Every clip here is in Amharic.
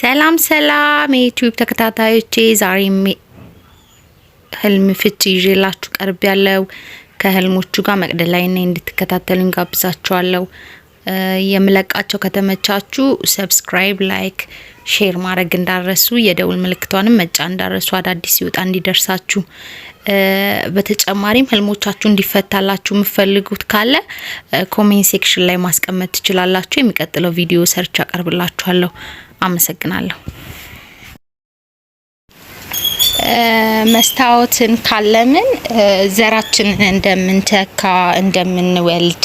ሰላም ሰላም የዩቲዩብ ተከታታዮቼ ዛሬም ህልም ፍቺ ይዤላችሁ ቀርብ ያለው ከህልሞቹ ጋር መቅደላይ ነኝ እንድትከታተሉኝ ጋብዛችኋለሁ። የምለቃቸው ከተመቻችሁ ሰብስክራይብ፣ ላይክ፣ ሼር ማድረግ እንዳረሱ የደውል ምልክቷንም መጫን እንዳረሱ አዳዲስ ይወጣ እንዲደርሳችሁ። በተጨማሪም ህልሞቻችሁ እንዲፈታላችሁ የምትፈልጉት ካለ ኮሜንት ሴክሽን ላይ ማስቀመጥ ትችላላችሁ። የሚቀጥለው ቪዲዮ ሰርች አቀርብላችኋለሁ። አመሰግናለሁ። መስታወትን ካለምን ዘራችንን እንደምንተካ እንደምንወልድ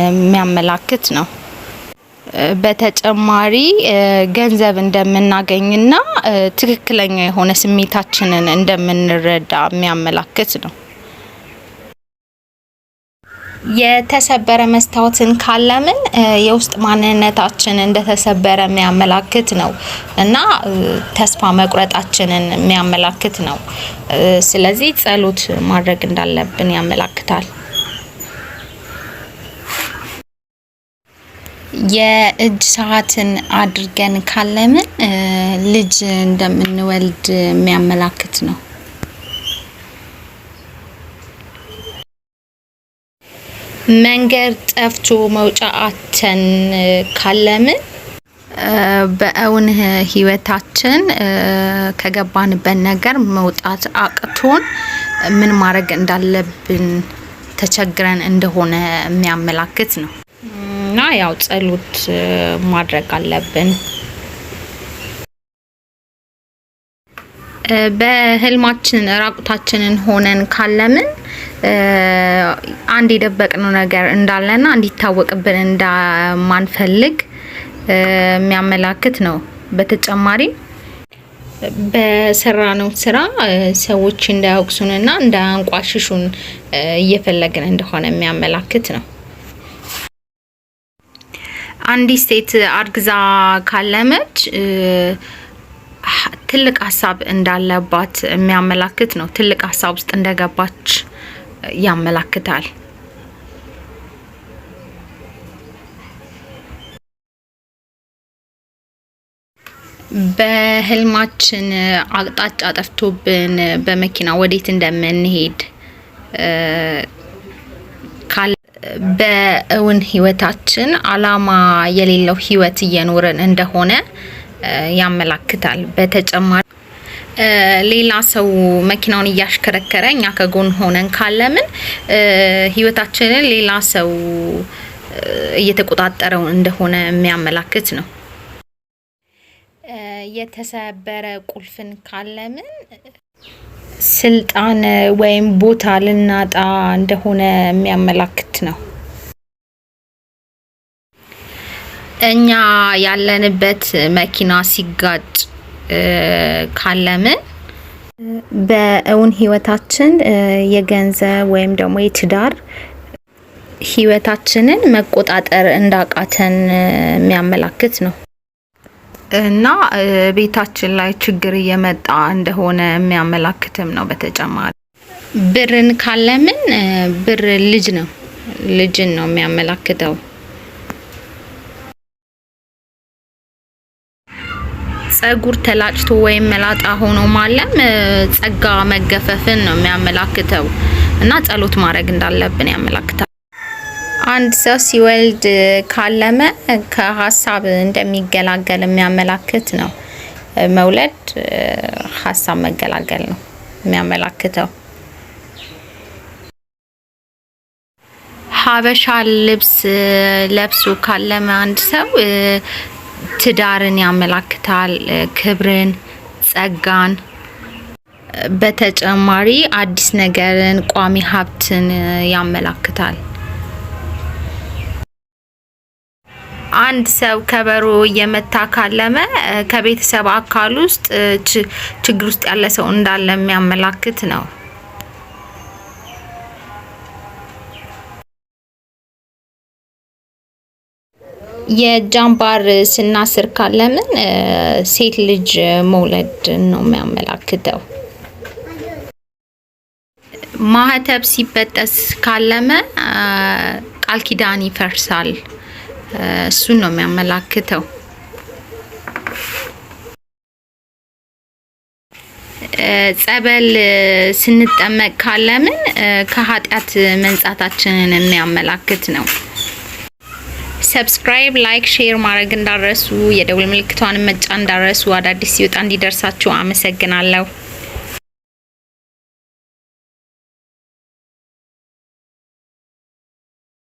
የሚያመላክት ነው። በተጨማሪ ገንዘብ እንደምናገኝና ትክክለኛ የሆነ ስሜታችንን እንደምንረዳ የሚያመላክት ነው። የተሰበረ መስታወትን ካለምን የውስጥ ማንነታችን እንደተሰበረ የሚያመላክት ነው እና ተስፋ መቁረጣችንን የሚያመላክት ነው። ስለዚህ ጸሎት ማድረግ እንዳለብን ያመላክታል። የእጅ ሰዓትን አድርገን ካለምን ልጅ እንደምንወልድ የሚያመላክት ነው። መንገድ ጠፍቶ መውጫ አተን ካለምን በእውን ህይወታችን ከገባንበት ነገር መውጣት አቅቶን ምን ማድረግ እንዳለብን ተቸግረን እንደሆነ የሚያመላክት ነው እና ያው ጸሎት ማድረግ አለብን። በህልማችን ራቁታችንን ሆነን ካለምን አንድ የደበቅነው ነገር እንዳለና እንዲታወቅብን እንደማንፈልግ የሚያመላክት ነው። በተጨማሪ በሰራነው ስራ ሰዎች እንዳያወቅሱንና እንዳያንቋሽሹን እየፈለግን እንደሆነ የሚያመላክት ነው። አንዲት ሴት አርግዛ ካለመች ትልቅ ሀሳብ እንዳለባት የሚያመላክት ነው። ትልቅ ሀሳብ ውስጥ እንደገባች ያመላክታል። በህልማችን አቅጣጫ ጠፍቶብን በመኪና ወዴት እንደምንሄድ በእውን ህይወታችን አላማ የሌለው ህይወት እየኖርን እንደሆነ ያመላክታል። በተጨማሪ ሌላ ሰው መኪናውን እያሽከረከረ እኛ ከጎን ሆነን ካለምን ህይወታችንን ሌላ ሰው እየተቆጣጠረው እንደሆነ የሚያመላክት ነው። የተሰበረ ቁልፍን ካለምን ስልጣን ወይም ቦታ ልናጣ እንደሆነ የሚያመላክት ነው። እኛ ያለንበት መኪና ሲጋጭ ካለምን በእውን ህይወታችን የገንዘብ ወይም ደግሞ የትዳር ህይወታችንን መቆጣጠር እንዳቃተን የሚያመላክት ነው እና ቤታችን ላይ ችግር እየመጣ እንደሆነ የሚያመላክትም ነው። በተጨማሪ ብርን ካለምን ብር ልጅን ነው የሚያመላክተው። ጸጉር ተላጭቶ ወይም መላጣ ሆኖ ማለም ጸጋ መገፈፍን ነው የሚያመላክተው እና ጸሎት ማድረግ እንዳለብን ያመላክታል። አንድ ሰው ሲወልድ ካለመ ከሀሳብ እንደሚገላገል የሚያመላክት ነው። መውለድ ሀሳብ መገላገል ነው የሚያመላክተው። ሀበሻ ልብስ ለብሶ ካለመ አንድ ሰው ትዳርን ያመላክታል፣ ክብርን፣ ጸጋን። በተጨማሪ አዲስ ነገርን፣ ቋሚ ሀብትን ያመላክታል። አንድ ሰው ከበሮ እየመታ ካለመ ከቤተሰብ አካል ውስጥ ችግር ውስጥ ያለ ሰው እንዳለ የሚያመላክት ነው። የጃምባር ስናስር ካለምን ሴት ልጅ መውለድ ነው የሚያመላክተው። ማህተብ ሲበጠስ ካለመ ቃል ኪዳን ይፈርሳል። እሱን ነው የሚያመላክተው። ጸበል ስንጠመቅ ካለምን ከኃጢአት መንጻታችንን የሚያመላክት ነው። ሰብስክራይብ፣ ላይክ፣ ሼር ማድረግ እንዳረሱ፣ የደውል ምልክቷን መጫን እንዳረሱ፣ አዳዲስ ሲወጣ እንዲደርሳችሁ አመሰግናለሁ።